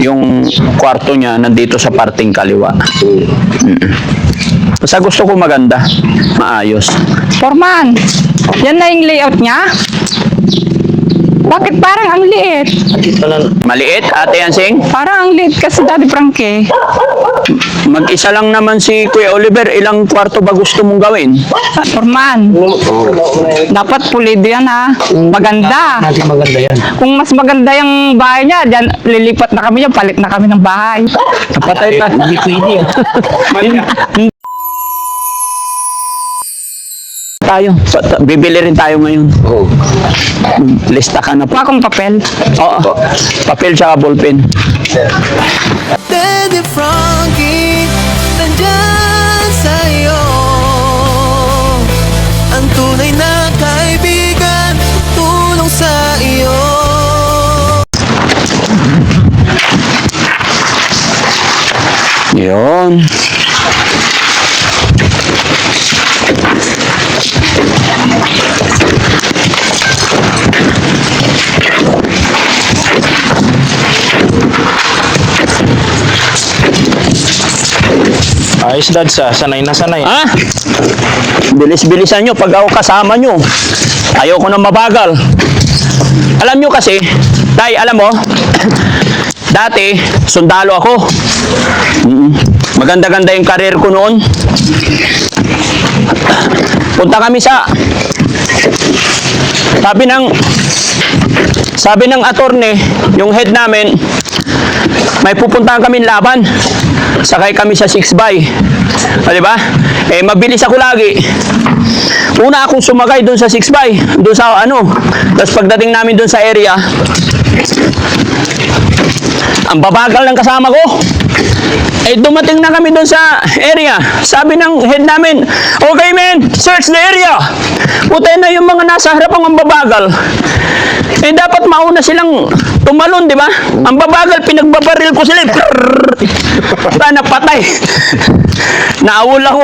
yung kwarto niya nandito sa parting kaliwa. Basta gusto ko maganda, maayos. Foreman, yan na yung layout niya? Bakit parang ang liit? Maliit, Ate Yansing? Parang ang liit kasi Daddy Frankie. Mag-isa lang naman si Kuya Oliver. Ilang kwarto ba gusto mong gawin? Foreman, dapat pulido yan ha. Maganda. Natin maganda yan. Kung mas maganda yung bahay niya, dyan, lilipat na kami dyan, palit na kami ng bahay. Patay pa. Hindi pwede yan. Tayo. Bibili rin tayo ngayon. Oo. Lista ka na po. Akong papel. Oo. Papel tsaka ballpen. Daddy Frankie, nandyan sa'yo. Ang tunay na kaibigan, tulong sa iyo. Yun. Ayos dad sa, sanay na sanay. Ha? Bilis-bilisan nyo pag ako kasama nyo. Ayoko na mabagal. Alam nyo kasi, Tay, alam mo, dati, sundalo ako. Maganda-ganda yung karir ko noon. Punta kami sa sabi ng attorney, yung head namin, may pupuntahan kami laban. Sakay kami sa 6x. O, diba? Eh, mabilis ako lagi. Una akong sumakay doon sa 6x. Doon sa ano. Tapos pagdating namin doon sa area, ang babagal ng kasama ko. Eh, dumating na kami doon sa area. Sabi ng head namin, okay men, search the area. Putay na yung mga nasa harapang ang babagal. Eh, dapat mauna silang tumalon, di ba? Ang babagal, pinagbabaril ko sila. Napatay. Naawol ako.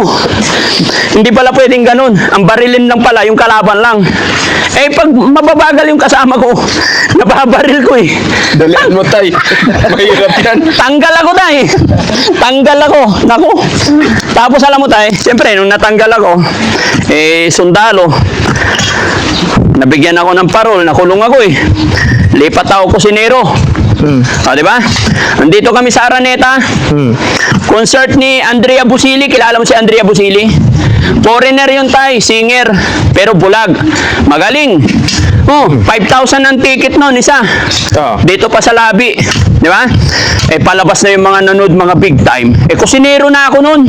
Hindi pala pwedeng ganun. Ang barilin lang pala, yung kalaban lang. Eh, pag mababagal yung kasama ko, nababaril ko eh. Dalian mo tay. Mahirap yan. Tanggal ako, Tay. Tanggal ako. Naku. Tapos alam mo, Tay, siyempre, nung natanggal ako, eh, sundalo. Nabigyan ako ng parol, nakulong ako eh. Lipat ako kusinero. O, di ba? Nandito kami sa Araneta. Concert ni Andrea Busili. Kilala mo si Andrea Busili? Foreigner yun, Tay, singer. Pero bulag. Magaling. Oh, 5,000 ang ticket noon, isa. Dito pa sa lobby. Di ba? Eh, palabas na yung mga nanood, mga big time. Eh, kusinero na ako noon.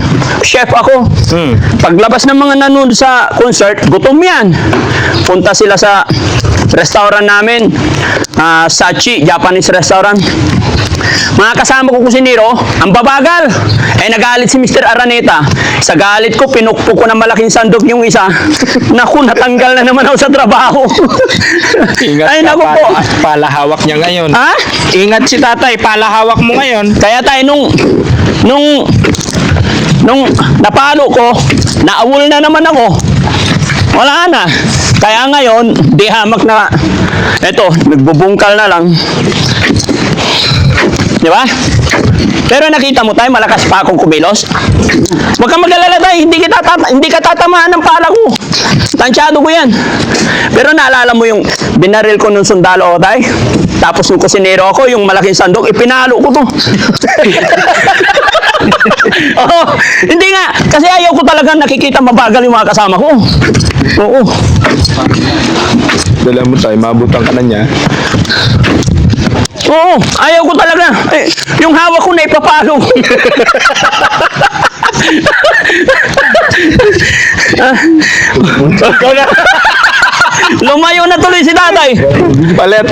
Chef ako. Paglabas ng mga nanood sa concert, gutom yan. Punta sila sa restaurant namin. Sachi, Japanese restaurant. Mga kasama ko kusinero, ang babagal. Eh, nagalit si Mr. Araneta. Sa galit ko, pinukpok ko ng malaking sandok yung isa. Naku, natanggal na naman ako sa trabaho. Ingat Ay, ka, naku po. palahawak niya ngayon. Ha? Ingat si tatay, palahawak mo ngayon. Kaya tayo, nung napalo ko, naawol na naman ako. Wala na. Kaya ngayon, di hamak na. Eto, nagbubungkal na lang. Di ba? Pero nakita mo tayo, malakas pa akong kumilos. Huwag kang mag-alala tayo, hindi ka tatamaan ng pala ko. Tansyado ko yan. Pero naalala mo yung binaril ko nung sundalo ako tayo? Tapos nung kusinero ako, yung malaking sandok, ipinalo ko to. Oo, hindi nga. Kasi ayaw ko talaga nakikita mabagal yung mga kasama ko. Oo. Dala mo tay, mabutan ka na niya. Oo, ayaw ko talaga. Eh, yung hawak ko na ipapalo. Lumayo na tuloy si tatay. Palet.